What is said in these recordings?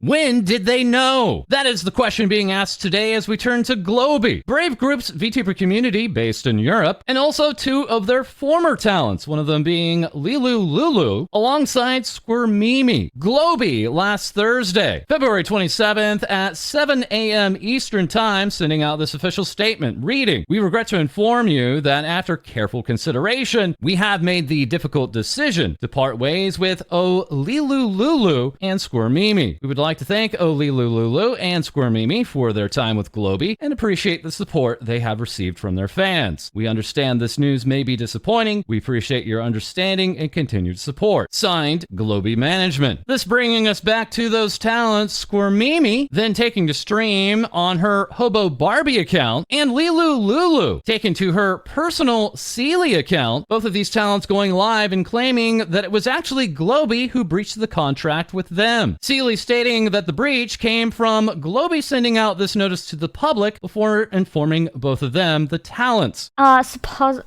When did they know? That is the question being asked today as we turn to Globie, Brave Group's VTuber community based in Europe, and also two of their former talents, one of them being Lilu Lulu, alongside Squirmimi. Globie last Thursday, February 27th at 7 a.m. Eastern Time, sending out this official statement reading, "We regret to inform you that after careful consideration, we have made the difficult decision to part ways with Lilu Lulu and Squirmimi. We would like to thank Lilu Lulu and Squirmimi for their time with Globie and appreciate the support they have received from their fans. We understand this news may be disappointing. We appreciate your understanding and continued support. Signed, Globie Management." This bringing us back to those talents, Squirmimi then taking to stream on her Hobo Barbie account, and Lilu Lulu taking to her personal Sealy account, both of these talents going live and claiming that it was actually Globie who breached the contract with them. Sealy stating that the breach came from Globie sending out this notice to the public before informing both of them, the talents. Suppose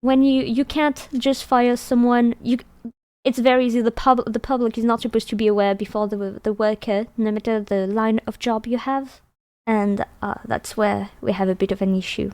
when you can't just fire someone, it's very easy. The public is not supposed to be aware before the worker, no matter the line of job you have, and that's where we have a bit of an issue.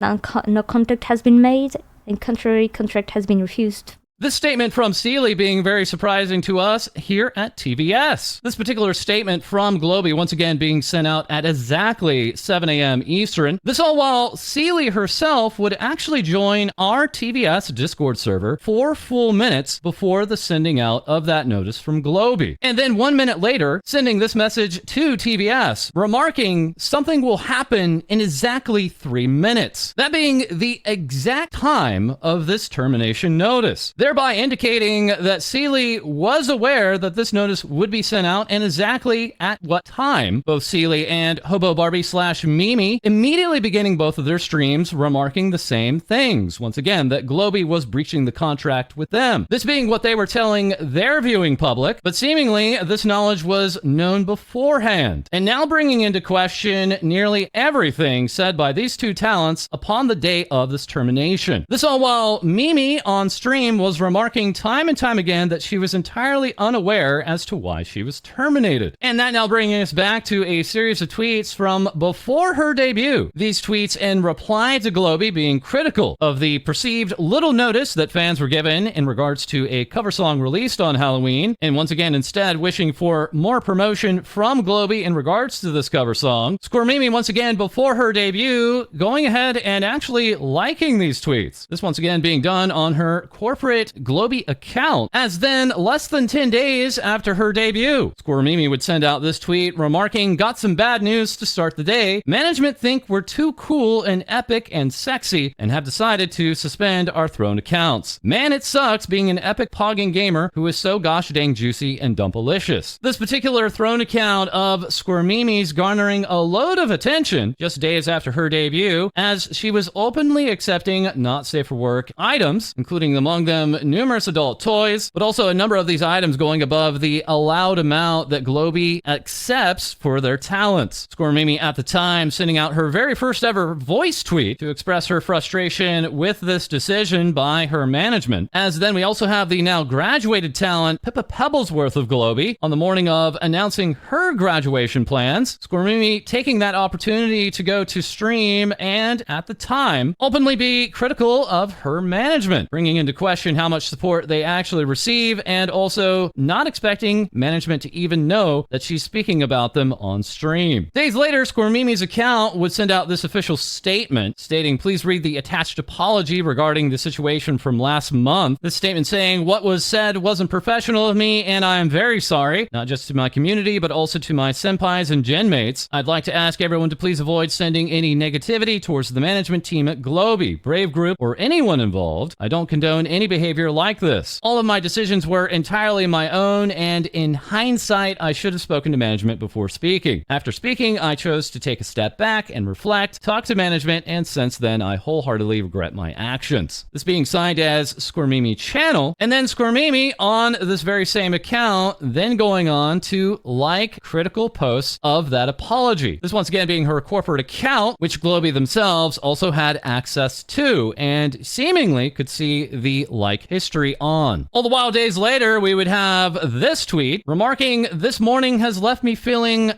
No contact has been made, and contrary contract has been refused. This statement from Sealy being very surprising to us here at TVS. This particular statement from Globie once again being sent out at exactly 7 a.m. Eastern. This all while Sealy herself would actually join our TVS Discord server 4 full minutes before the sending out of that notice from Globie. And then 1 minute later, sending this message to TVS, remarking something will happen in exactly 3 minutes. That being the exact time of this termination notice, thereby indicating that Sealy was aware that this notice would be sent out and exactly at what time. Both Sealy and Hobo Barbie / Mimi immediately beginning both of their streams remarking the same things. Once again, that Globie was breaching the contract with them. This being what they were telling their viewing public, but seemingly this knowledge was known beforehand. And now bringing into question nearly everything said by these two talents upon the day of this termination. This all while Mimi on stream was remarking time and time again that she was entirely unaware as to why she was terminated. And that now bringing us back to a series of tweets from before her debut. These tweets in reply to Globie being critical of the perceived little notice that fans were given in regards to a cover song released on Halloween, and once again instead wishing for more promotion from Globie in regards to this cover song. Squirmimi once again before her debut going ahead and actually liking these tweets. This once again being done on her corporate Globie account, as then less than 10 days after her debut, Squirmimi would send out this tweet remarking, "Got some bad news to start the day. Management think we're too cool and epic and sexy and have decided to suspend our Throne accounts. Man, it sucks being an epic pogging gamer who is so gosh dang juicy and dumpalicious." This particular Throne account of Squirmimi's garnering a load of attention just days after her debut, as she was openly accepting not safe for work items, including among them numerous adult toys, but also a number of these items going above the allowed amount that Globie accepts for their talents. Squirmimi at the time sending out her very first ever voice tweet to express her frustration with this decision by her management. As then we also have the now graduated talent Pippa Pebblesworth of Globie on the morning of announcing her graduation plans. Squirmimi taking that opportunity to go to stream and at the time openly be critical of her management, bringing into question how much support they actually receive, and also not expecting management to even know that she's speaking about them on stream. Days later, Squirmimi's account would send out this official statement stating, "Please read the attached apology regarding the situation from last month." This statement saying, "What was said wasn't professional of me and I am very sorry, not just to my community but also to my senpais and genmates. I'd like to ask everyone to please avoid sending any negativity towards the management team at Globie, Brave Group, or anyone involved. I don't condone any behavior like this. All of my decisions were entirely my own, and in hindsight, I should have spoken to management before speaking. After speaking, I chose to take a step back and reflect, talk to management, and since then, I wholeheartedly regret my actions." This being signed as Squirmimi Channel, and then Squirmimi on this very same account, then going on to like critical posts of that apology. This once again being her corporate account, which Globie themselves also had access to, and seemingly could see the like make history on. All the while days later, we would have this tweet remarking, "This morning has left me feeling ...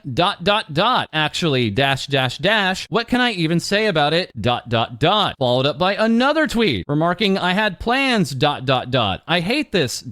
actually ... what can I even say about it ... Followed up by another tweet remarking, "I had plans ... I hate this ...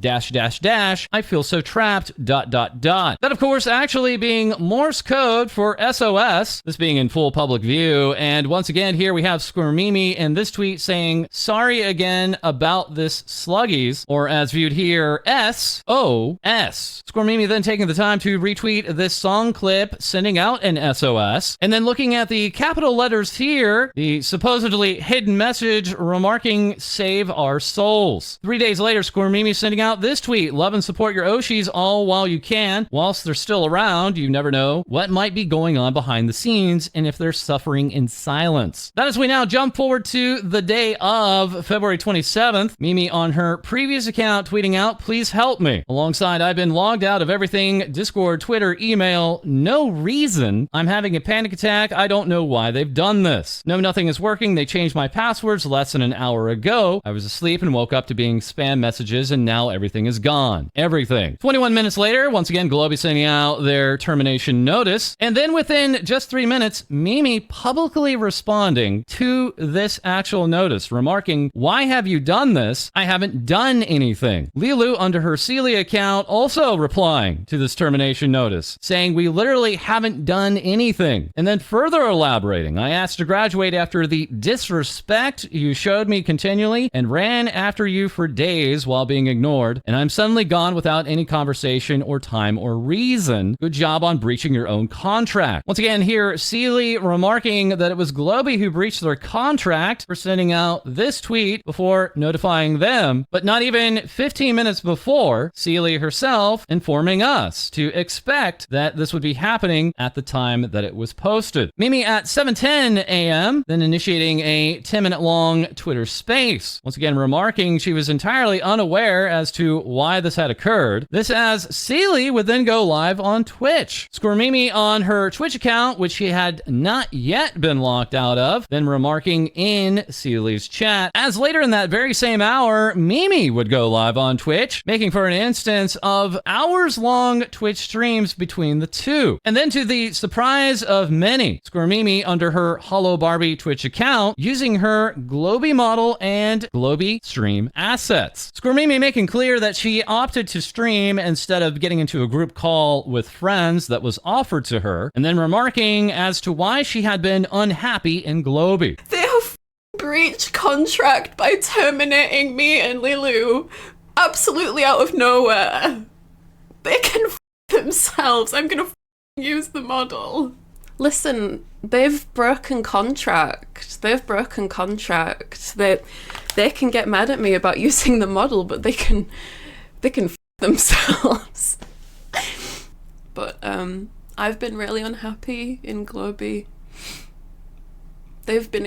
I feel so trapped ... That of course actually being Morse code for SOS, this being in full public view. And once again here we have Squirmimi in this tweet saying, "Sorry again about this sluggies," or as viewed here, SOS. Squirmimi then taking the time to retweet this song clip sending out an SOS, and then looking at the capital letters here, the supposedly hidden message remarking, "Save our souls." 3 days later, Squirmimi sending out this tweet, "Love and support your Oshis all while you can. Whilst they're still around, you never know what might be going on behind the scenes and if they're suffering in silence." That as we now jump forward to the day of February 27th, Mimi on her previous account tweeting out, "Please help me." Alongside, "I've been logged out of everything, Discord, Twitter, email, no reason. I'm having a panic attack. I don't know why they've done this. No, nothing is working. They changed my passwords less than an hour ago. I was asleep and woke up to being spam messages and now everything is gone. Everything." 21 minutes later, once again, Globie sending out their termination notice. And then within just 3 minutes, Mimi publicly responding to this actual notice, remarking, "Why have you done this? I haven't done anything." Lilu, under her Celia account, also replying to this termination notice, saying, "We literally haven't done anything." And then further elaborating, "I asked to graduate after the disrespect you showed me continually and ran after you for days while being ignored, and I'm suddenly gone without any conversation or time or reason. Good job on breaching your own contract." Once again here, Sealy remarking that it was Globie who breached their contract for sending out this tweet before notifying them, but not even 15 minutes before, Sealy herself informing us to expect that this would be happening at the time that it was posted. Mimi at 7:10 a.m. then initiating a 10-minute long Twitter space, once again remarking she was entirely unaware as to why this had occurred. This as Sealy would then go live on Twitch. Squirmimi on her Twitch account, which she had not yet been locked out of, then remarking in Sealy's chat, as later in that very same hour, Mimi would go live on Twitch, making for an instance of hours-long Twitch streams between the two. And then to the surprise of many, Squirmimi under her Holo Barbie Twitch account, using her Globie model and Globie stream assets. Squirmimi making clear that she opted to stream instead of getting into a group call with friends that was offered to her, and then remarking as to why she had been unhappy in Globie. They have breached contract by terminating me and Lilu absolutely out of nowhere. They can themselves. I'm gonna use the model. Listen, they've broken contract. They can get mad at me about using the model, but they can themselves. But I've been really unhappy in Globie. They've been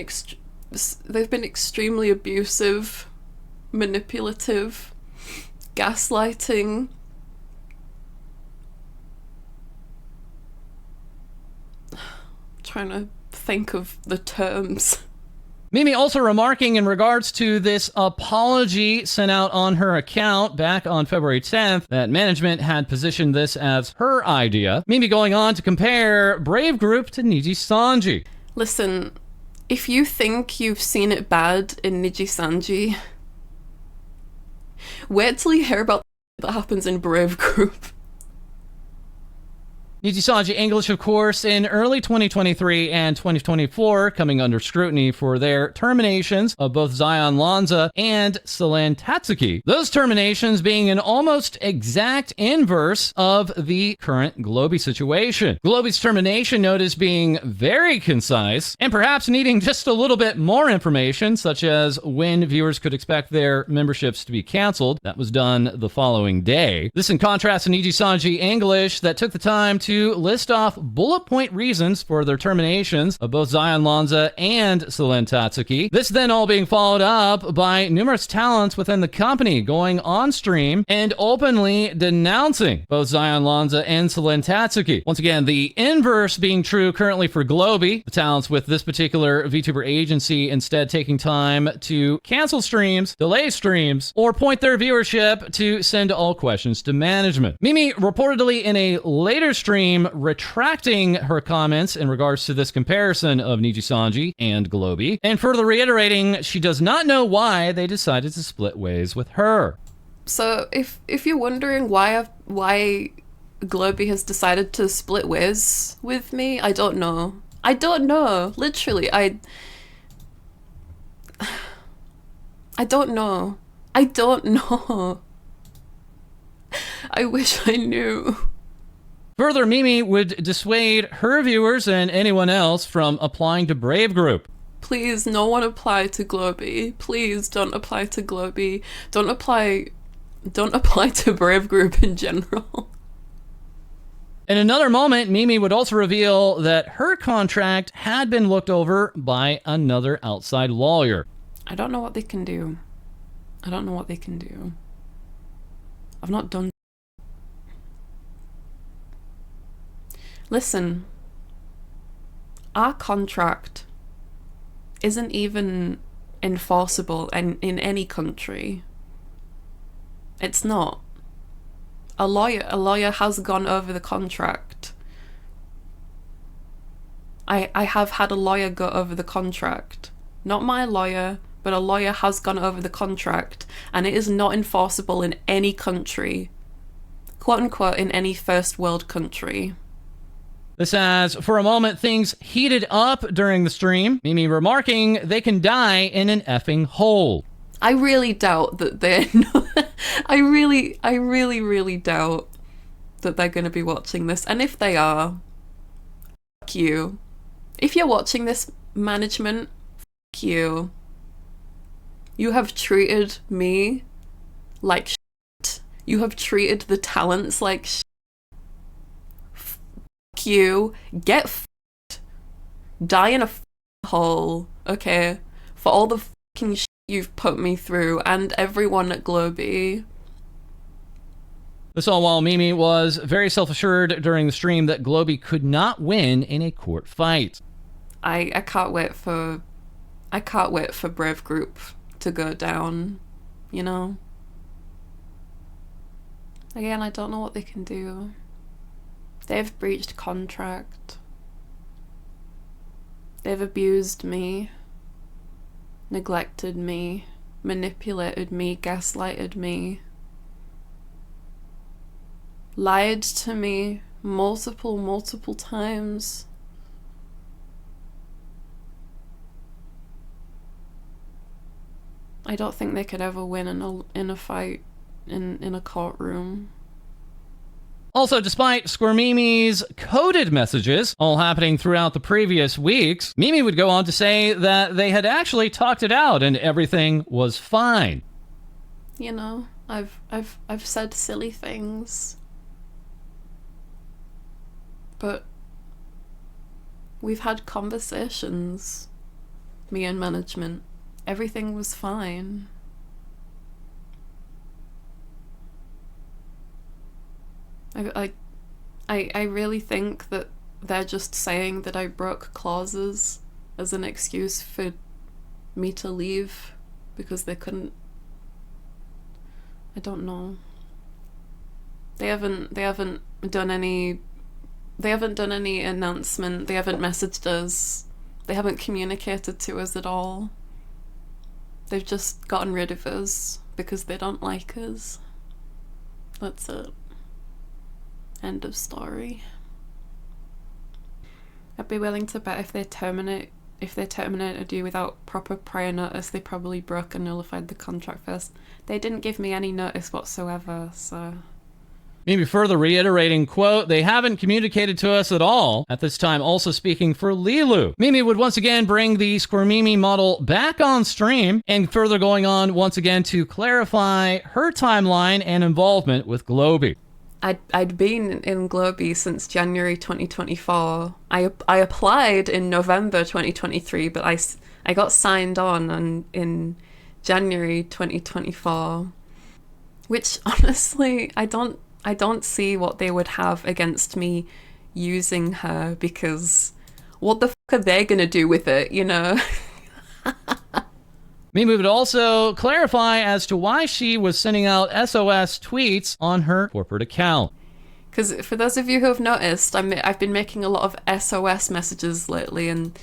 extremely abusive, manipulative, gaslighting. Trying to think of the terms. Mimi also remarking in regards to this apology sent out on her account back on February 10th that management had positioned this as her idea. Mimi going on to compare Brave Group to Niji-Sanji. Listen, if you think you've seen it bad in Niji-Sanji, wait till you hear about that happens in Brave Group. Niji-Sanji English, of course, in early 2023 and 2024, coming under scrutiny for their terminations of both Zion Lanza and Celine Tatsuki. Those terminations being an almost exact inverse of the current Globie situation. Globie's termination notice being very concise, and perhaps needing just a little bit more information, such as when viewers could expect their memberships to be canceled. That was done the following day. This in contrast to Niji-Sanji English, that took the time to to list off bullet point reasons for their terminations of both Zion Lanza and Selene Tatsuki. This then all being followed up by numerous talents within the company going on stream and openly denouncing both Zion Lanza and Selene Tatsuki. Once again, the inverse being true currently for Globie, the talents with this particular VTuber agency instead taking time to cancel streams, delay streams, or point their viewership to send all questions to management. Mimi reportedly in a later stream retracting her comments in regards to this comparison of Nijisanji and Globie, and further reiterating she does not know why they decided to split ways with her. So if you're wondering why Globie has decided to split ways with me, I don't know. I don't know. Literally, I don't know. I don't know. I wish I knew. Further, Mimi would dissuade her viewers and anyone else from applying to Brave Group. Please, no one apply to Globie. Please don't apply to Globie. Don't apply to Brave Group in general. In another moment, Mimi would also reveal that her contract had been looked over by another outside lawyer. I don't know what they can do. I don't know what they can do. I've not done... Listen, our contract isn't even enforceable in any country. It's not. A lawyer has gone over the contract. I have had a lawyer go over the contract. Not my lawyer, but a lawyer has gone over the contract, and it is not enforceable in any country. Quote unquote, in any first world country. This as, for a moment, things heated up during the stream, Mimi remarking they can die in an effing hole. I really doubt that they're I really doubt that they're going to be watching this. And if they are, fuck you. If you're watching this, management, fuck you. You have treated me like shit. You have treated the talents like shit. Fuck you. Get fucked. Die in a hole, okay? For all the fucking shit you've put me through, and everyone at Globie. This all while Mimi was very self-assured during the stream that Globie could not win in a court fight. I can't wait for Brave Group to go down, you know? Again, I don't know what they can do. They've breached contract. They've abused me. Neglected me, manipulated me, gaslighted me, lied to me multiple times. I don't think they could ever win in a fight in a courtroom. Also, despite Squirmimi's coded messages all happening throughout the previous weeks, Mimi would go on to say that they had actually talked it out and everything was fine. You know, I've said silly things, but we've had conversations, me and management. Everything was fine. I really think that they're just saying that I broke clauses as an excuse for me to leave because they couldn't. I don't know. They haven't done any announcement. They haven't messaged us. They haven't communicated to us at all. They've just gotten rid of us because they don't like us. That's it. End of story. I'd be willing to bet if they terminated you without proper prior notice, they probably broke and nullified the contract first. They didn't give me any notice whatsoever, so... Maybe further reiterating, quote, they haven't communicated to us at all. At this time, also speaking for Lilu. Mimi would once again bring the Squirmimi model back on stream and further going on once again to clarify her timeline and involvement with Globie. I'd been in Globie since January 2024. I applied in November 2023, but I got signed on in January 2024, which honestly I don't see what they would have against me using her, because what the fuck are they gonna do with it, you know? Mumei would also clarify as to why she was sending out SOS tweets on her corporate account. Because for those of you who have noticed, I've been making a lot of SOS messages lately, and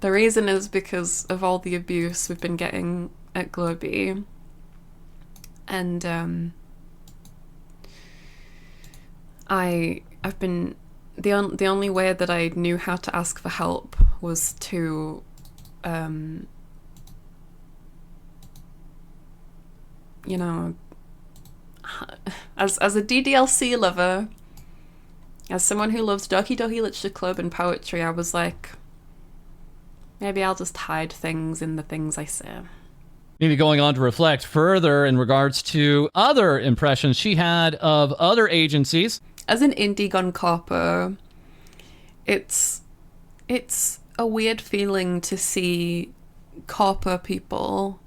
the reason is because of all the abuse we've been getting at Globie. And I've been the only way that I knew how to ask for help was to you know, as a DDLC lover, as someone who loves Doki Doki Literature Club and poetry, I was like, maybe I'll just hide things in the things I say. Maybe going on to reflect further in regards to other impressions she had of other agencies. As an indie gun corpo, it's a weird feeling to see corpo people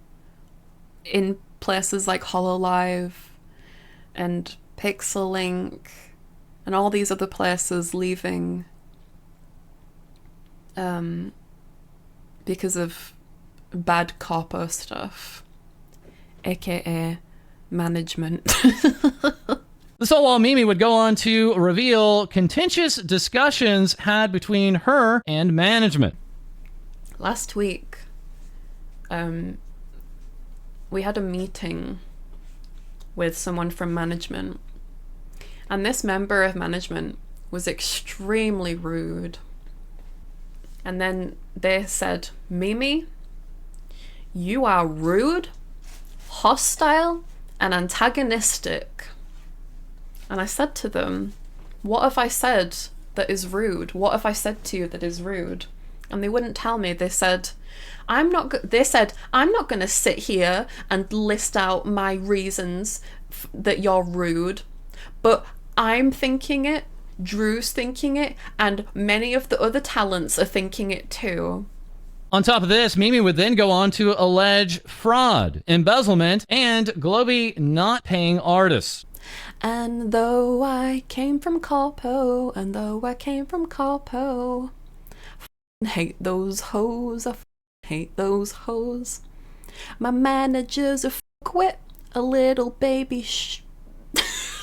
in places like Hololive and Pixel and all these other places leaving because of bad corpo stuff, aka management. This all while Mumei would go on to reveal contentious discussions had between her and management. Last week, we had a meeting with someone from management, and this member of management was extremely rude. And then they said, Mumei, you are rude, hostile, and antagonistic. And I said to them, what have I said that is rude? What have I said to you that is rude? And they wouldn't tell me. They said, I'm not going to sit here and list out my reasons that you're rude, but I'm thinking it, Drew's thinking it, and many of the other talents are thinking it too. On top of this, Mumei would then go on to allege fraud, embezzlement, and Globie not paying artists. And though I came from Corpo, I hate those hoes, I hate those hoes. My manager's a fuckwit, a little baby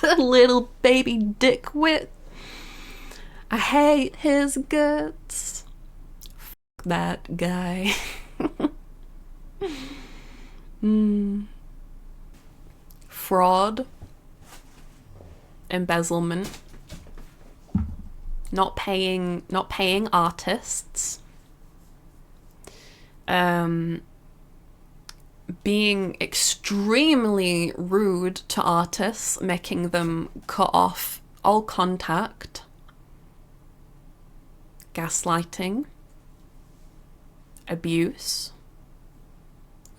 a little baby dickwit. I hate his guts. Fuck that guy. Fraud, embezzlement, not paying artists, being extremely rude to artists, making them cut off all contact, gaslighting, abuse,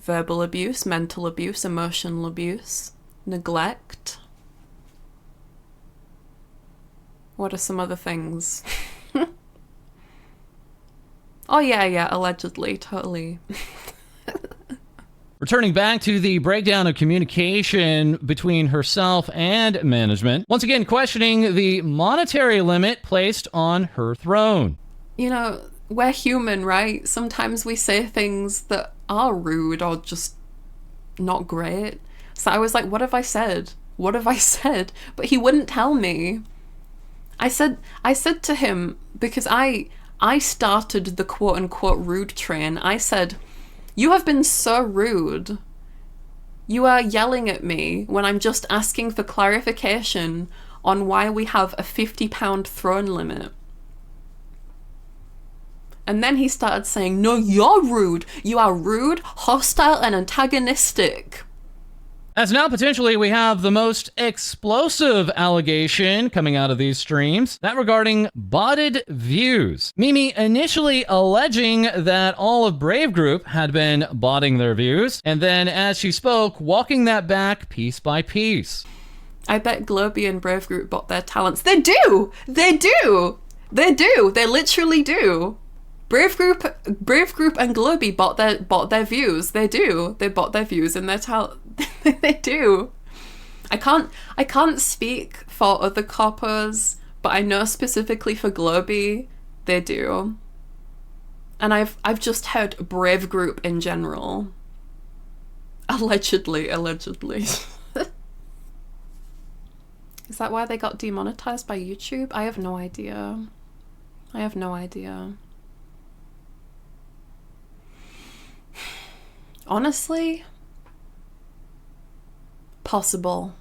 verbal abuse, mental abuse, emotional abuse, neglect. What are some other things? Oh yeah, allegedly, totally. Returning back to the breakdown of communication between herself and management, once again questioning the monetary limit placed on her throne. You know, we're human, right? Sometimes we say things that are rude or just not great. So I was like, what have I said? What have I said? But he wouldn't tell me. I said to him, because I started the quote-unquote rude train, I said, you have been so rude. You are yelling at me when I'm just asking for clarification on why we have a £50 throne limit. And then he started saying, no, you're rude. You are rude, hostile, and antagonistic. As now potentially we have the most explosive allegation coming out of these streams, that regarding botted views. Mumei initially alleging that all of Brave Group had been botting their views, and then as she spoke, walking that back piece by piece. I bet Globie and Brave Group bought their talents. They do! They do! They do! They literally do. Brave Group and Globie bought their views. They do. They bought their views and their talent. They do. I can't speak for other coppers, but I know specifically for Globie, they do. And I've just heard Brave Group in general. Allegedly. Is that why they got demonetized by YouTube? I have no idea. Honestly, possible.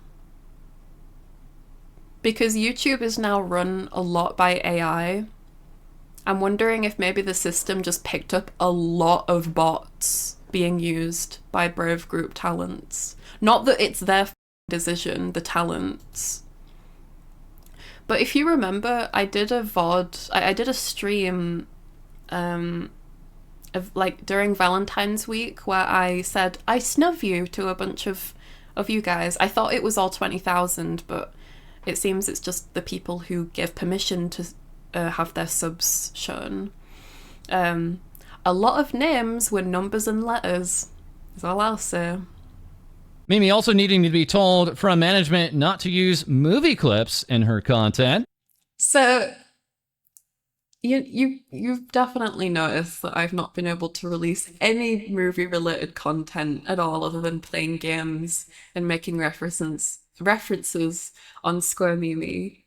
Because YouTube is now run a lot by AI. I'm wondering if maybe the system just picked up a lot of bots being used by Brave Group talents. Not that it's their decision, the talents. But if you remember, I did a VOD, I did a stream of like during Valentine's week where I said, I snub you to a bunch of you guys. I thought it was all 20,000, but it seems it's just the people who give permission to have their subs shown. A lot of names were numbers and letters, is all I'll say. Mimi also needing to be told from management not to use movie clips in her content. So you've definitely noticed that I've not been able to release any movie related content at all other than playing games and making references on Square Mimi.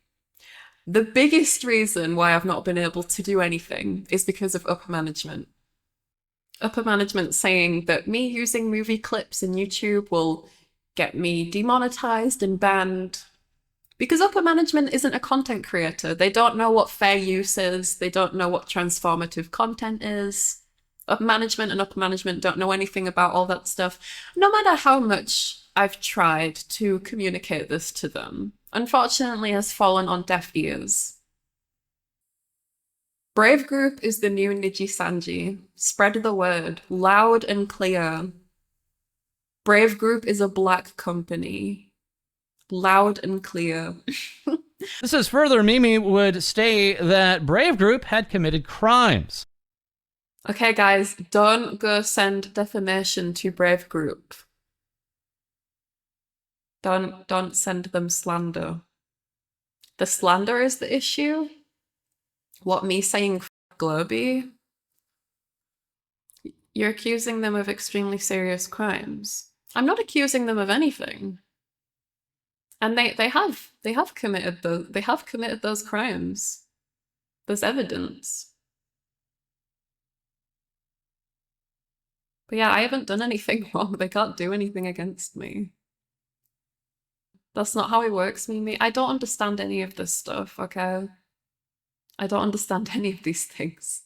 The biggest reason why I've not been able to do anything is because of upper management. Upper management saying that me using movie clips in YouTube will get me demonetized and banned. Because upper management isn't a content creator. They don't know what fair use is. They don't know what transformative content is. Upper management don't know anything about all that stuff. No matter how much I've tried to communicate this to them, unfortunately has fallen on deaf ears. Brave Group is the new Niji Sanji. Spread the word, loud and clear. Brave Group is a black company. Loud and clear. This is further, Mimi would state that Brave Group had committed crimes. Okay, guys, don't go send defamation to Brave Group. Don't send them slander. The slander is the issue. What, me saying f Globie? You're accusing them of extremely serious crimes. I'm not accusing them of anything. And they have committed those crimes. There's evidence. But yeah, I haven't done anything wrong. They can't do anything against me. That's not how it works, Mimi. I don't understand any of this stuff, okay? I don't understand any of these things.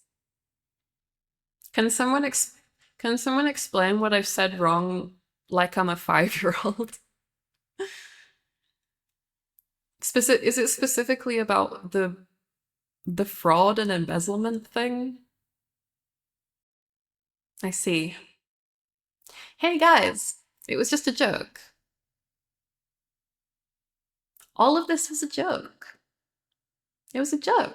Can someone explain what I've said wrong like I'm a 5-year-old? Is it specifically about the fraud and embezzlement thing? I see. Hey guys, it was just a joke. All of this was a joke. It was a joke.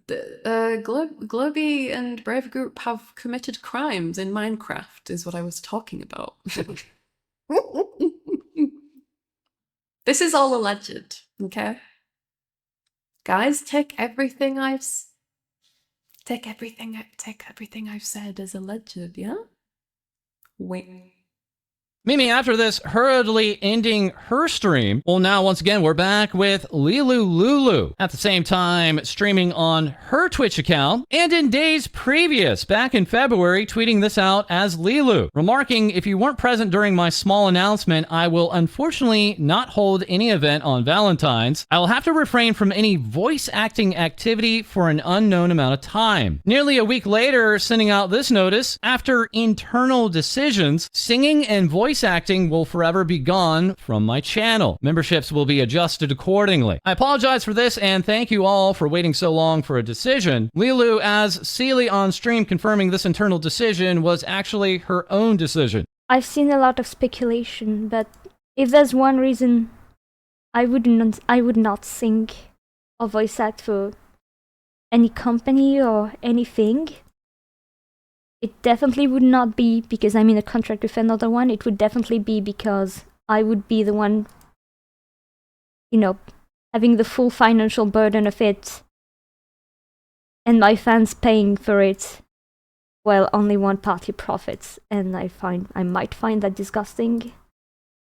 Globie and Brave Group have committed crimes in Minecraft, is what I was talking about. This is all alleged, okay? Guys, take everything I've said as alleged, yeah? Wait. Mimi, after this, hurriedly ending her stream. Well, now, once again, we're back with Lilu Lulu. At the same time, streaming on her Twitch account. And in days previous, back in February, tweeting this out as Lilu. Remarking, if you weren't present during my small announcement, I will unfortunately not hold any event on Valentine's. I will have to refrain from any voice acting activity for an unknown amount of time. Nearly a week later, sending out this notice, after internal decisions, singing and voice voice acting will forever be gone from my channel. Memberships will be adjusted accordingly. I apologize for this and thank you all for waiting so long for a decision. Lilu as Sealy on stream confirming this internal decision was actually her own decision. I've seen a lot of speculation, but if there's one reason I would not sing or voice act for any company or anything, it definitely would not be because I'm in a contract with another one. It would definitely be because I would be the one, having the full financial burden of it and my fans paying for it while only one party profits. And I might find that disgusting.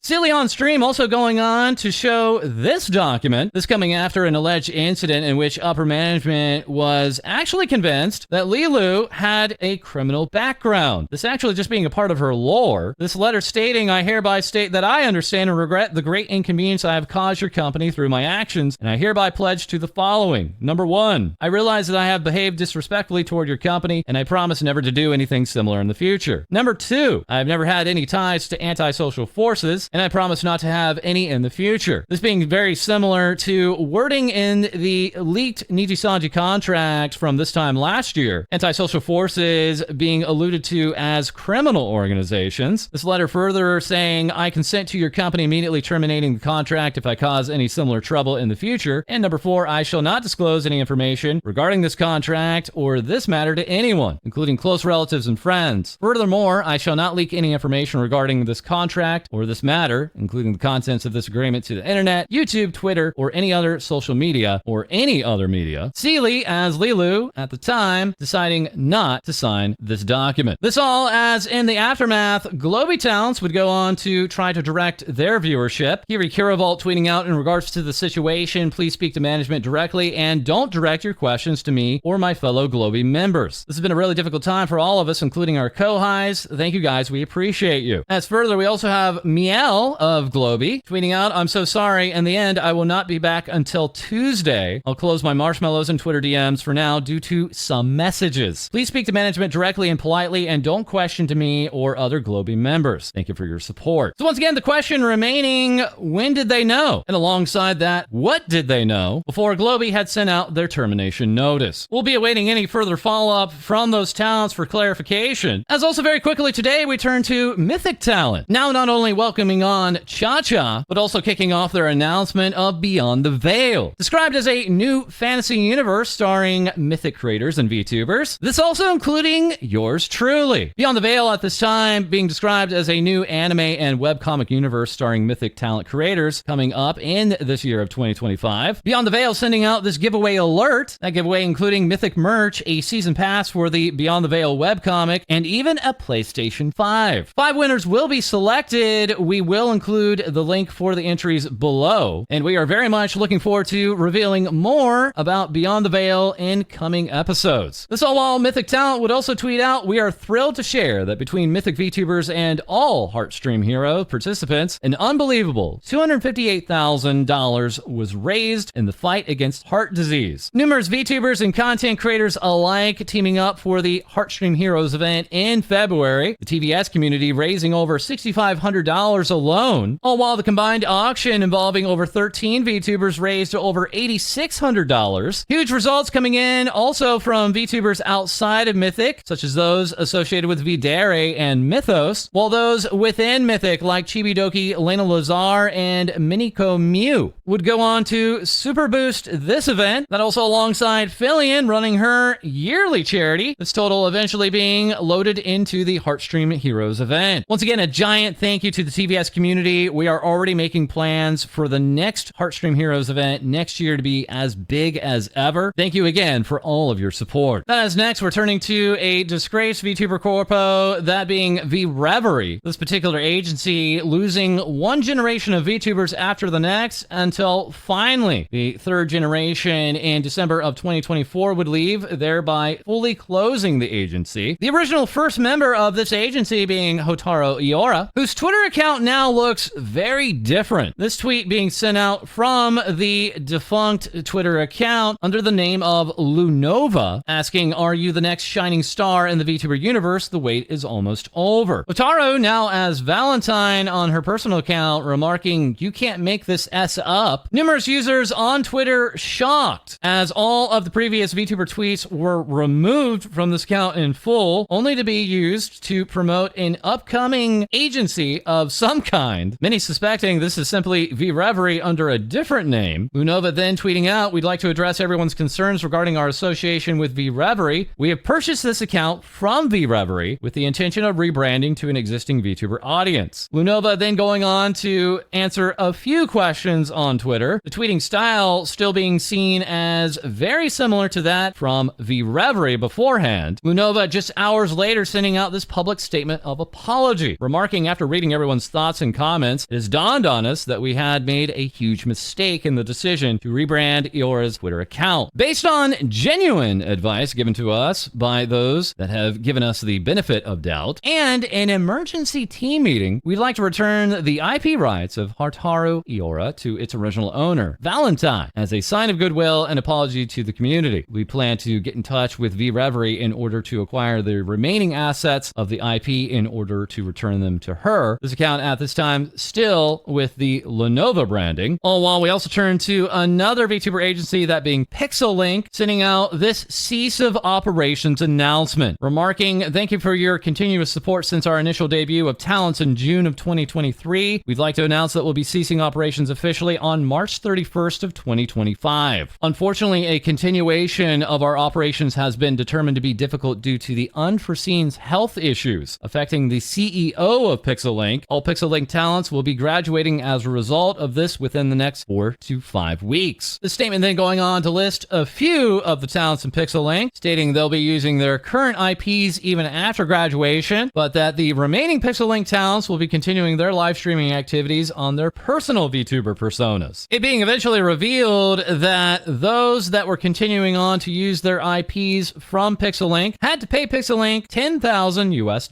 Sealy on stream also going on to show this document. This coming after an alleged incident in which upper management was actually convinced that Lilu had a criminal background. This actually just being a part of her lore. This letter stating, I hereby state that I understand and regret the great inconvenience I have caused your company through my actions, and I hereby pledge to the following. Number 1, I realize that I have behaved disrespectfully toward your company, and I promise never to do anything similar in the future. Number 2, I have never had any ties to antisocial forces, and I promise not to have any in the future. This being very similar to wording in the leaked Nijisanji contract from this time last year. Antisocial forces being alluded to as criminal organizations. This letter further saying, I consent to your company immediately terminating the contract if I cause any similar trouble in the future. And number 4, I shall not disclose any information regarding this contract or this matter to anyone, including close relatives and friends. Furthermore, I shall not leak any information regarding this contract or this matter, including the contents of this agreement, to the internet, YouTube, Twitter, or any other social media, or any other media. Sealy, as Lilu, at the time, deciding not to sign this document. This all as in the aftermath, Globie Towns would go on to try to direct their viewership. Kiri Kiravolt tweeting out in regards to the situation, please speak to management directly and don't direct your questions to me or my fellow Globie members. This has been a really difficult time for all of us, including our co-highs. Thank you guys, we appreciate you. As further, we also have Miel of Globie tweeting out, I'm so sorry. In the end, I will not be back until Tuesday. I'll close my marshmallows and Twitter DMs for now due to some messages. Please speak to management directly and politely and don't question to me or other Globie members. Thank you for your support. So once again, the question remaining, when did they know? And alongside that, what did they know before Globie had sent out their termination notice? We'll be awaiting any further follow-up from those talents for clarification. As also very quickly today, we turn to Mythic talent. Now not only welcoming on Cha-Cha, but also kicking off their announcement of Beyond the Vale. Described as a new fantasy universe starring Mythic creators and VTubers. This also including yours truly. Beyond the Vale at this time being described as a new anime and webcomic universe starring Mythic talent creators coming up in this year of 2025. Beyond the Vale sending out this giveaway alert. That giveaway including Mythic merch, a season pass for the Beyond the Vale webcomic, and even a PlayStation 5. 5 winners will be selected. We will include the link for the entries below, and we are very much looking forward to revealing more about Beyond the Vale in coming episodes. This all while Mythic talent would also tweet out, we are thrilled to share that between Mythic VTubers and all Heartstream Hero participants, an unbelievable $258,000 was raised in the fight against heart disease. Numerous VTubers and content creators alike teaming up for the Heartstream Heroes event in February. The TVS community raising over $6,500 alone, all while the combined auction involving over 13 VTubers raised over $8,600. Huge results coming in also from VTubers outside of Mythic, such as those associated with Videre and Mythos, while those within Mythic like Chibidoki, Lena Lazar, and Miniko Mew would go on to super boost this event. That also alongside Fillion running her yearly charity. This total eventually being loaded into the Heartstream Heroes event. Once again, a giant thank you to the TVS community. We are already making plans for the next Heartstream Heroes event next year to be as big as ever. Thank you again for all of your support. That is next, we're turning to a disgraced VTuber corpo, that being V Reverie. This particular agency losing one generation of VTubers after the next until finally the third generation in December of 2024 would leave, thereby fully closing the agency. The original first member of this agency being Hotaro Iora, whose Twitter account now looks very different. This tweet being sent out from the defunct Twitter account under the name of Lunova, asking, "Are you the next shining star in the VTuber universe? The wait is almost over." Otaru, now as Valentine on her personal account, remarking, "You can't make this S up." Numerous users on Twitter shocked, as all of the previous VTuber tweets were removed from this account in full, only to be used to promote an upcoming agency of some kind. Many suspecting this is simply VReverie under a different name. Lunova then tweeting out, "We'd like to address everyone's concerns regarding our association with VReverie. We have purchased this account from VReverie with the intention of rebranding to an existing VTuber audience." Lunova then going on to answer a few questions on Twitter, the tweeting style still being seen as very similar to that from VReverie beforehand. Lunova just hours later sending out this public statement of apology, remarking, "After reading everyone's thoughts and comments, it has dawned on us that we had made a huge mistake in the decision to rebrand Iora's Twitter account. Based on genuine advice given to us by those that have given us the benefit of doubt and an emergency team meeting, we'd like to return the IP rights of Hotaru Iora to its original owner, Valentine, as a sign of goodwill and apology to the community. We plan to get in touch with VReverie in order to acquire the remaining assets of the IP in order to return them to her." This account at this time still with the Lunova branding. All while we also turn to another VTuber agency, that being PixelLink, sending out this cease of operations announcement, remarking, "Thank you for your continuous support since our initial debut of Talents in June of 2023. We'd like to announce that we'll be ceasing operations officially on March 31st of 2025. Unfortunately, a continuation of our operations has been determined to be difficult due to the unforeseen health issues affecting the CEO of PixelLink. All PixelLink talents will be graduating as a result of this within the next 4 to 5 weeks." The statement then going on to list a few of the talents in PixelLink, stating they'll be using their current IPs even after graduation, but that the remaining PixelLink talents will be continuing their live streaming activities on their personal VTuber personas. It being eventually revealed that those that were continuing on to use their IPs from PixelLink had to pay PixelLink $10,000 US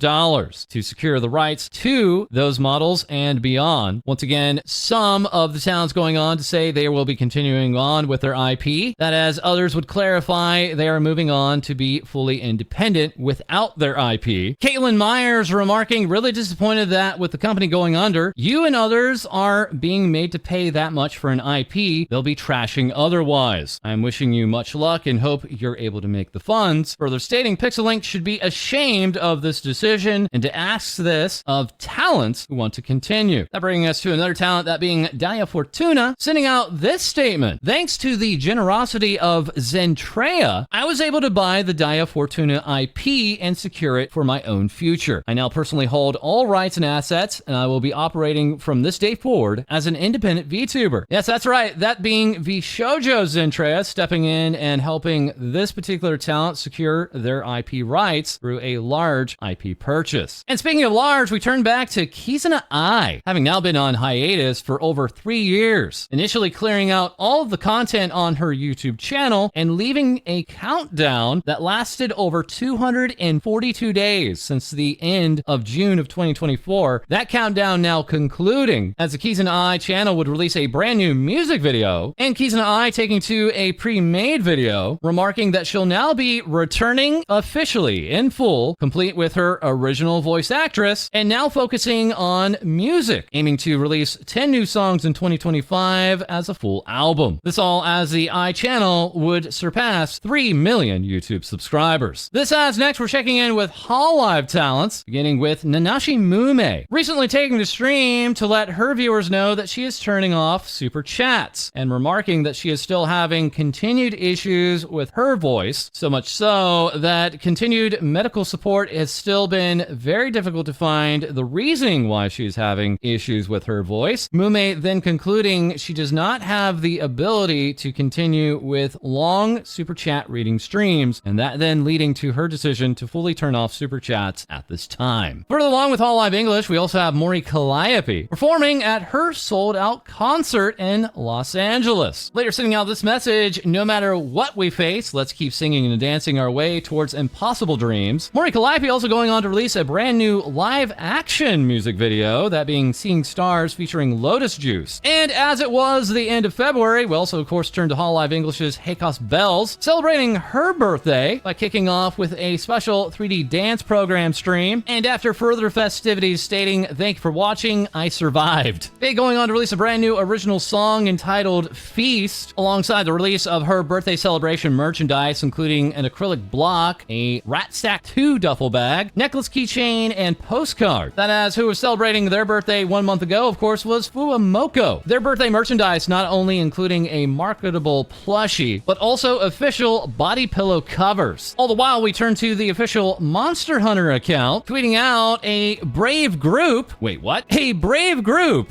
to secure the rights to those models and beyond. Once again, some of the talents going on to say they will be continuing on with their IP, that as others would clarify, they are moving on to be fully independent without their IP. Caitlin Myers remarking, "Really disappointed that with the company going under, you and others are being made to pay that much for an IP they'll be trashing otherwise. I'm wishing you much luck and hope you're able to make the funds." Further stating, PixelLink should be ashamed of this decision and to ask this of talents who want to continue. That bringing us to another talent, that being Daya Fortuna, sending out this statement. "Thanks to the generosity of Zentrea, I was able to buy the Daya Fortuna IP and secure it for my own future. I now personally hold all rights and assets, and I will be operating from this day forward as an independent VTuber." Yes, that's right. That being VShojo Zentrea stepping in and helping this particular talent secure their IP rights through a large IP purchase. And speaking of large, we turn back to KizunaAI, having now been on hiatus for over 3 years, initially clearing out all of the content on her YouTube channel and leaving a countdown that lasted over 242 days since the end of June of 2024. That countdown now concluding as the KizunaAI channel would release a brand new music video, and KizunaAI taking to a pre-made video, remarking that she'll now be returning officially in full, complete with her original voice actress, and now focusing on music, aiming to release 10 new songs in 2025 as a full album. This all as the I channel would surpass 3 million YouTube subscribers. This as next we're checking in with Hololive talents, beginning with Nanashi Mumei, recently taking to stream to let her viewers know that she is turning off super chats and remarking that she is still having continued issues with her voice, so much so that continued medical support has still been very difficult to find the reasoning why she's having issues with her voice. Mumei then concluding she does not have the ability to continue with long super chat reading streams, and that then leading to her decision to fully turn off super chats at this time. Further along with Hololive English, we also have Mori Calliope performing at her sold-out concert in Los Angeles. Later sending out this message, "No matter what we face, let's keep singing and dancing our way towards impossible dreams." Mori Calliope also going on to release a brand new live action music video video, that being Seeing Stars featuring Lotus Juice. And as it was the end of February, we also, of course, turned to HoloLive English's Heikos Bells, celebrating her birthday by kicking off with a special 3D dance program stream. And after further festivities stating, "Thank you for watching, I survived." They going on to release a brand new original song entitled Feast, alongside the release of her birthday celebration merchandise, including an acrylic block, a Rat Stack 2 duffel bag, necklace keychain, and postcard. That as who was celebrating their birthday 1 month ago, of course, was Fuamoko. Their birthday merchandise not only including a marketable plushie, but also official body pillow covers. All the while, we turn to the official Monster Hunter account, tweeting out a brave group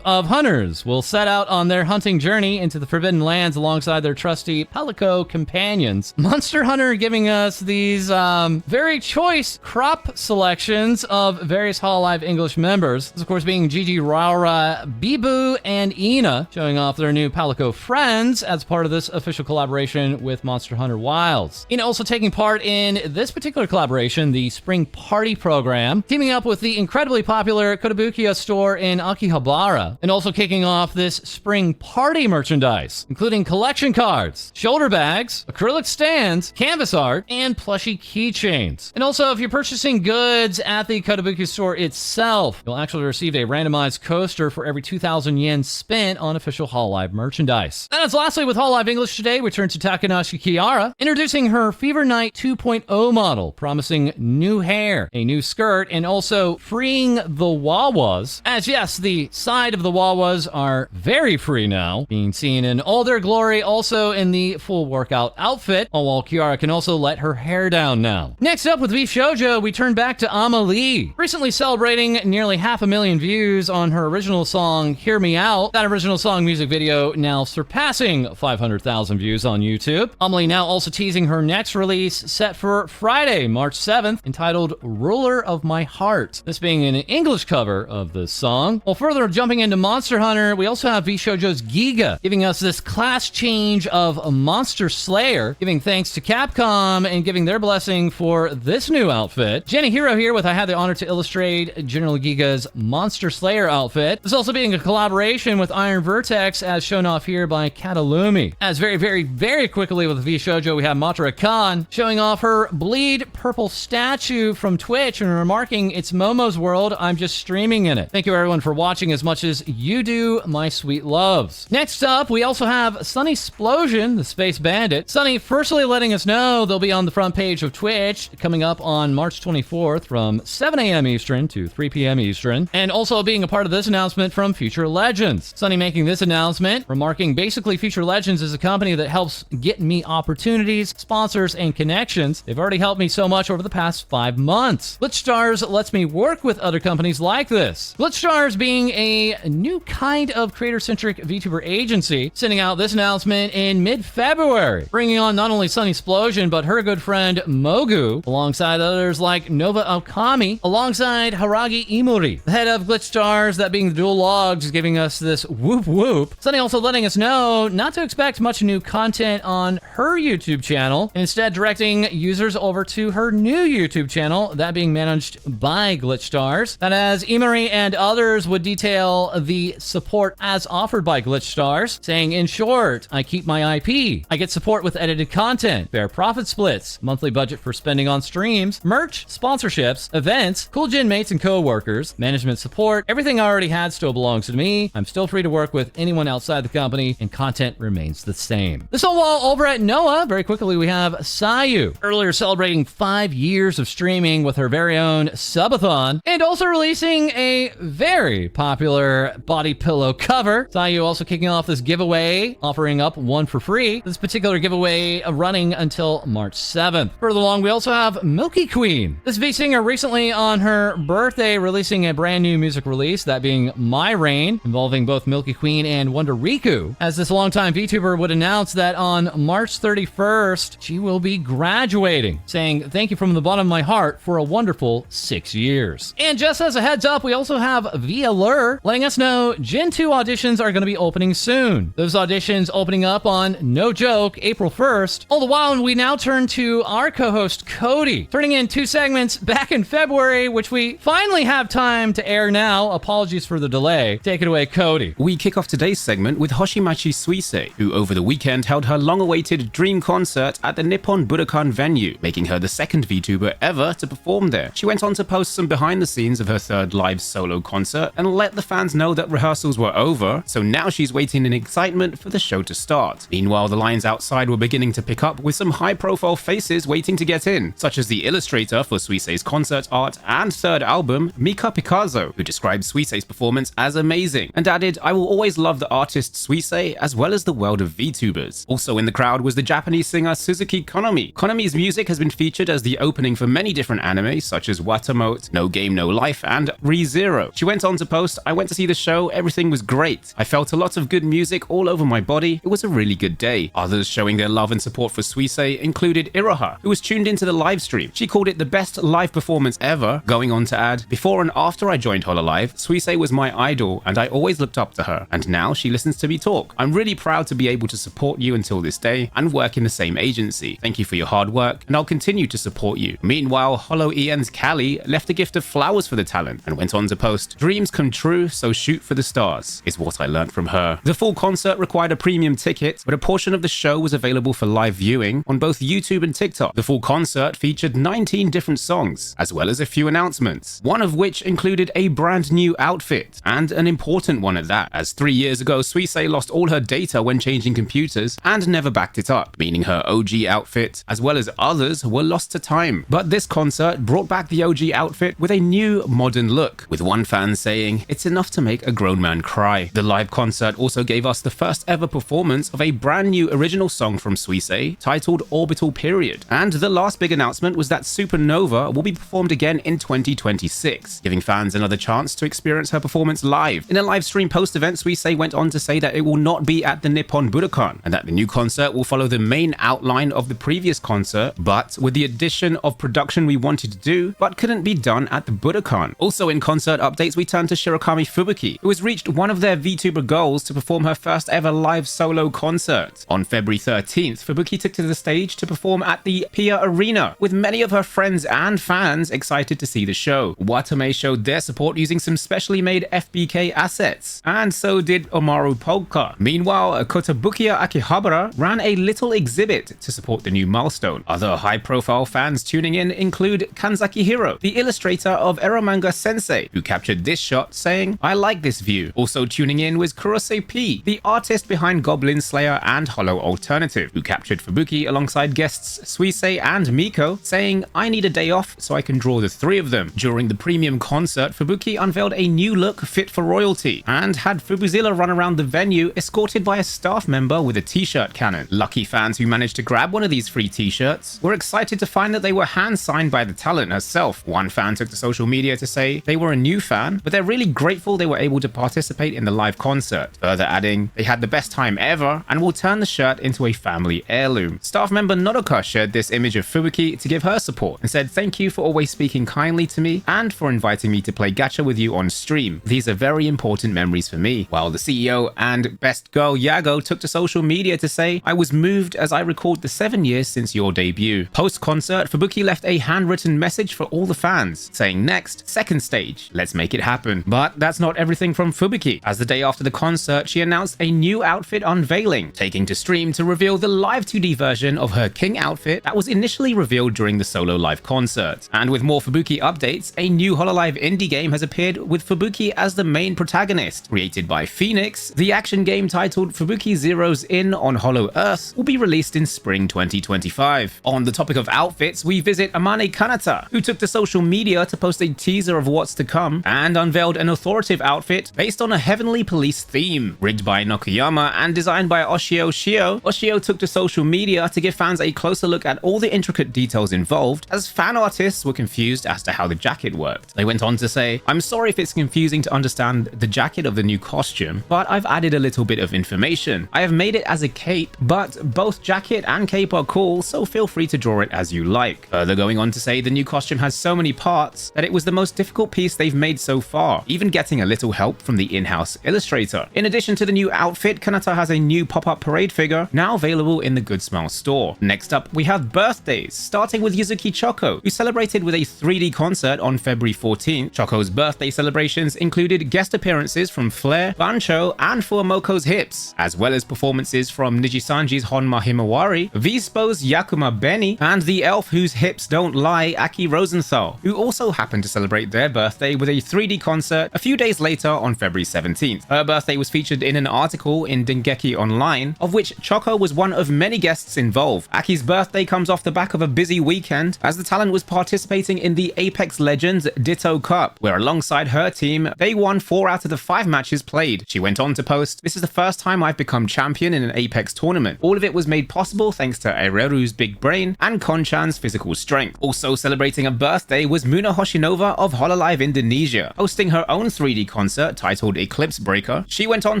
of hunters will set out on their hunting journey into the Forbidden Lands alongside their trusty Palico companions. Monster Hunter giving us these very choice crop selections of various HoloLive English members. This, of course, being Gigi, Raura, Bibu, and Ina, showing off their new Palico friends as part of this official collaboration with Monster Hunter Wilds. Ina also taking part in this particular collaboration, the Spring Party program, teaming up with the incredibly popular Kotobukiya store in Akihabara, and also kicking off this Spring Party merchandise, including collection cards, shoulder bags, acrylic stands, canvas art, and plushie keychains. And also, if you're purchasing goods at the Kotobukiya store itself, you'll actually receive a randomized coaster for every 2,000 yen spent on official HoloLive merchandise. And as lastly, with HoloLive English today, we turn to Takanashi Kiara, introducing her Fever Night 2.0 model, promising new hair, a new skirt, and also freeing the Wawas. As yes, the side of the Wawas are very free now, being seen in all their glory, also in the full workout outfit, while Kiara can also let her hair down now. Next up with VShojo, we turn back to Amelie, recently celebrating nearly 500,000 views on her original song, Hear Me Out. That original song music video now surpassing 500,000 views on YouTube. Amelie now also teasing her next release set for Friday, March 7th, entitled Ruler of My Heart. This being an English cover of this song. While further jumping into Monster Hunter, we also have VShojo's Giga, giving us this class change of Monster Slayer, giving thanks to Capcom and giving their blessing for this new outfit. Jenny Hero here with I had the honor to illustrate General Giga's Monster Slayer outfit. This also being a collaboration with Iron Vertex, as shown off here by Katalumi. As very quickly with VShojo, we have Matara Khan showing off her bleed purple statue from Twitch and remarking, "It's Momo's world, I'm just streaming in it." Thank you everyone for watching as much as you do, my sweet loves. Next up, we also have Sunny Splosion, the Space Bandit. Sunny firstly letting us know they'll be on the front page of Twitch coming up on March 24th from 7 a.m. Eastern to 3 p.m. Eastern, and also being a part of this announcement from Future Legends. Sunny making this announcement, remarking basically Future Legends is a company that helps get me opportunities, sponsors, and connections. They've already helped me so much over the past 5 months. Glitchstars lets me work with other companies like this. Glitchstars being a new kind of creator-centric VTuber agency, sending out this announcement in mid-February, bringing on not only Sunny Splosion, but her good friend Mogu, alongside others like Nova Okami, alongside Haragi Imori. The head of Glitchstars, that being the Dual Logs, giving us this whoop whoop. Sunny also letting us know not to expect much new content on her YouTube channel, and instead directing users over to her new YouTube channel, that being managed by Glitchstars. That as Imori and others would detail the support as offered by Glitchstars, saying, in short, I keep my IP, I get support with edited content, fair profit splits, monthly budget for spending on streams, merch, sponsorships, events, cool gin mates and co-workers, management support, everything I already had still belongs to me, I'm still free to work with anyone outside the company, and content remains the same. This all while over at Noah, very quickly we have Sayu, earlier celebrating 5 years of streaming with her very own subathon, and also releasing a very popular body pillow cover. Sayu also kicking off this giveaway, offering up one for free. This particular giveaway running until March 7th. Further along, we also have Milky Queen. This V-singer recently on her birthday releasing a brand new music release, that being My Reign, involving both Milky Queen and Wonder Riku, as this longtime VTuber would announce that on March 31st, she will be graduating, saying, thank you from the bottom of my heart for a wonderful 6 years. And just as a heads up, we also have Via Lure letting us know Gen 2 auditions are going to be opening soon. Those auditions opening up on, no joke, April 1st. All the while, we now turn to our co-host Cody, turning in 2 segments back in February, which we finally have time to air there now. Apologies for the delay. Take it away, Cody. We kick off today's segment with Hoshimachi Suisei, who over the weekend held her long-awaited dream concert at the Nippon Budokan venue, making her the second VTuber ever to perform there. She went on to post some behind the scenes of her third live solo concert and let the fans know that rehearsals were over, so now she's waiting in excitement for the show to start. Meanwhile, the lines outside were beginning to pick up with some high-profile faces waiting to get in, such as the illustrator for Suisei's concert art and third album, Mika Picasso, who described Suisei's performance as amazing, and added, "I will always love the artist Suisei as well as the world of VTubers." Also in the crowd was the Japanese singer Suzuki Konami. Konami's music has been featured as the opening for many different anime, such as Watamote, No Game No Life, and ReZero. She went on to post, "I went to see the show, everything was great. I felt a lot of good music all over my body. It was a really good day." Others showing their love and support for Suisei included Iroha, who was tuned into the live stream. She called it the best live performance ever, going on to add, "Before and after I joined HoloLive, Suisei was my idol and I always looked up to her, and now she listens to me talk. I'm really proud to be able to support you until this day and work in the same agency. Thank you for your hard work and I'll continue to support you." Meanwhile, HoloEN's Callie left a gift of flowers for the talent and went on to post, "Dreams come true, so shoot for the stars," is what I learned from her. The full concert required a premium ticket, but a portion of the show was available for live viewing on both YouTube and TikTok. The full concert featured 19 different songs, as well as a few announcements, one of which included a brand new outfit, and an important one at that, as 3 years ago Suisei lost all her data when changing computers and never backed it up, meaning her OG outfit, as well as others, were lost to time. But this concert brought back the OG outfit with a new modern look, with one fan saying, "It's enough to make a grown man cry." The live concert also gave us the first ever performance of a brand new original song from Suisei titled Orbital Period, and the last big announcement was that Supernova will be performed again in 2026, giving fans another chance to experience her performance live. In a live stream post-event, Suisei went on to say that it will not be at the Nippon Budokan, and that the new concert will follow the main outline of the previous concert, but with the addition of production we wanted to do, but couldn't be done at the Budokan. Also in concert updates, we turned to Shirokami Fubuki, who has reached one of their VTuber goals to perform her first ever live solo concert. On February 13th, Fubuki took to the stage to perform at the Pia Arena, with many of her friends and fans excited to see the show. Watame showed their support using some specially made FBK assets, and so did Omaru Polka. Meanwhile, Kotobukiya Akihabara ran a little exhibit to support the new milestone. Other high-profile fans tuning in include Kanzaki Hiro, the illustrator of Eromanga Sensei, who captured this shot saying, "I like this view." Also tuning in was Kurose P, the artist behind Goblin Slayer and Holo Alternative, who captured Fubuki alongside guests Suisei and Miko, saying, "I need a day off so I can draw the three of them." During the premium concert, Fubuki unveiled a new look fit for royalty, and had Fubuzilla run around the venue escorted by a staff member with a t-shirt cannon. Lucky fans who managed to grab one of these free t-shirts were excited to find that they were hand-signed by the talent herself. One fan took to social media to say they were a new fan, but they're really grateful they were able to participate in the live concert, further adding, "They had the best time ever and will turn the shirt into a family heirloom." Staff member Nodoka shared this image of Fubuki to give her support and said, "Thank you for always speaking kindly to me and for inviting me to play gacha with you on stream. These are very important memories for me." While the CEO and best girl Yago took to social media to say, "I was moved as I recalled the 7 years since your debut." Post-concert, Fubuki left a handwritten message for all the fans, saying, "Next, second stage, let's make it happen." But that's not everything from Fubuki, as the day after the concert, she announced a new outfit unveiling, taking to stream to reveal the live 2D version of her King outfit that was initially revealed during the solo live concert. And with more Fubuki updates, a new HoloLive indie game has appeared with Fubuki as the main protagonist. Created by Phoenix, the action game titled Fubuki Zeroes In on Hollow Earth will be released in spring 2025. On the topic of outfits, we visit Amane Kanata, who took to social media to post a teaser of what's to come and unveiled an authoritative outfit based on a Heavenly Police theme. Rigged by Nokuyama and designed by Oshio Shio, Oshio took to social media to give fans a closer look at all the intricate details involved, as fan artists were confused as to how the jacket worked. They went on to say, "I'm sorry if it's confusing to understand the jacket of the new costume, but I've added a little bit of information. I have made it as a cape, but both jacket and cape are cool, so feel free to draw it as you like." Further going on to say the new costume has so many parts that it was the most difficult piece they've made so far, even getting a little help from the in-house illustrator. In addition to the new outfit, Kanata has a new pop-up parade figure now available in the Good Smile store. Next up, we have birthdays, starting with Yuzuki Choco, who celebrated with a 3D concert on February 14th. Choco's Choco's birthday celebrations included guest appearances from Flair, Bancho, and Fuwamoko's Hips, as well as performances from Nijisanji's Honma Himawari, V-Spo's Yakuma Benny, and the elf whose hips don't lie, Aki Rosenthal, who also happened to celebrate their birthday with a 3D concert a few days later on February 17th. Her birthday was featured in an article in Dengeki Online, of which Choco was one of many guests involved. Aki's birthday comes off the back of a busy weekend, as the talent was participating in the Apex Legends Ditto Cup, where alongside her team, they won 4 out of the 5 matches played. She went on to post, "This is the first time I've become champion in an Apex tournament. All of it was made possible thanks to Ereru's big brain and Konchan's physical strength." Also celebrating a birthday was Muna Hoshinova of Hololive Indonesia, hosting her own 3D concert titled Eclipse Breaker. She went on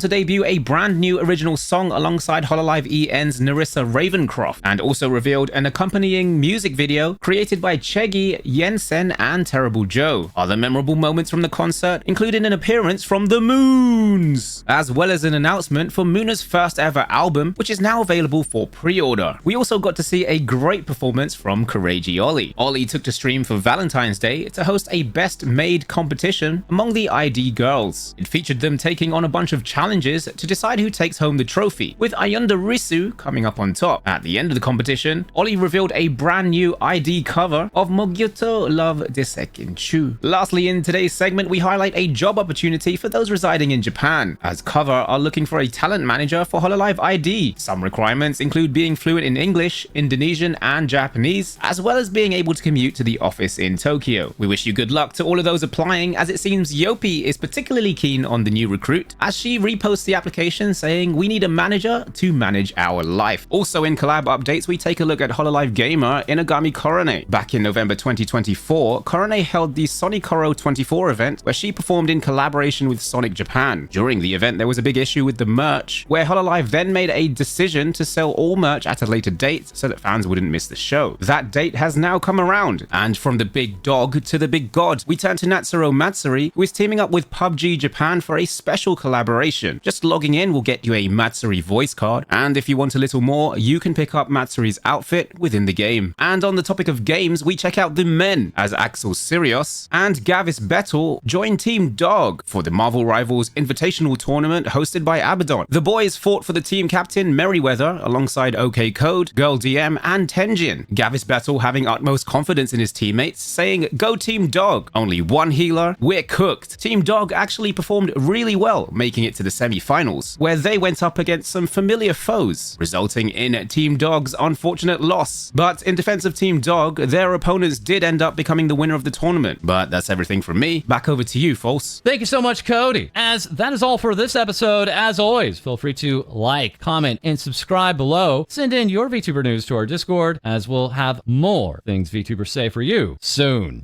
to debut a brand new original song alongside Hololive EN's Narissa Ravencroft, and also revealed an accompanying music video created by Chegi, Jensen, and Terrible Joe. Other memorable moments from the concert included an appearance from the Moons, as well as an announcement for Muna's first ever album, which is now available for pre-order. We also got to see a great performance from Courageous Ollie. Ollie took to stream for Valentine's Day to host a best made competition among the ID girls. It featured them taking on a bunch of challenges to decide who takes home the trophy, with Ayunda Risu coming up on top. At the end of the competition, Ollie revealed a brand new ID cover of Mogyoto Love Desekinchu. Lastly, in today's segment, we highlight a job opportunity for those residing in Japan, as Cover are looking for a talent manager for HoloLive ID. Some requirements include being fluent in English, Indonesian, and Japanese, as well as being able to commute to the office in Tokyo. We wish you good luck to all of those applying, as it seems Yopi is particularly keen on the new recruit, as she reposts the application saying, "We need a manager to manage our life." Also in collab updates, we take a look at HoloLive gamer Inagami Korone. Back in November 2024, Korone held the Sonicoro 24 event, where she performed in collaboration with Sonic Japan. During the event, there was a big issue with the merch, where HoloLive then made a decision to sell all merch at a later date so that fans wouldn't miss the show. That date has now come around, and from the big dog to the big god, we turn to Natsuro Matsuri, who is teaming up with PUBG Japan for a special collaboration. Just logging in will get you a Matsuri voice card, and if you want a little more, you can pick up Matsuri's outfit within the game. And on the topic of games, we check out the men, as Axel Sirius and Gavis Bettel join Team Dog for the Marvel Rivals Invitational Tournament hosted by Abaddon. The boys fought for the team captain Merryweather alongside OK Code, Girl DM, and Tenjin. Gavis Bettel having utmost confidence in his teammates, saying, "Go Team Dog, only one healer, we're cooked." Team Dog actually performed really well, making it to the semi-finals, where they went up against some familiar foes, resulting in Team Dog's unfortunate loss. But in defense of Team Dog, their opponents did end up becoming the winner of the tournament. But that's everything from me. Back over to you, False. Thank you so much, Cody. As that is all for this episode, as always, feel free to like, comment, and subscribe below. Send in your VTuber news to our Discord, as we'll have more things VTubers say for you soon.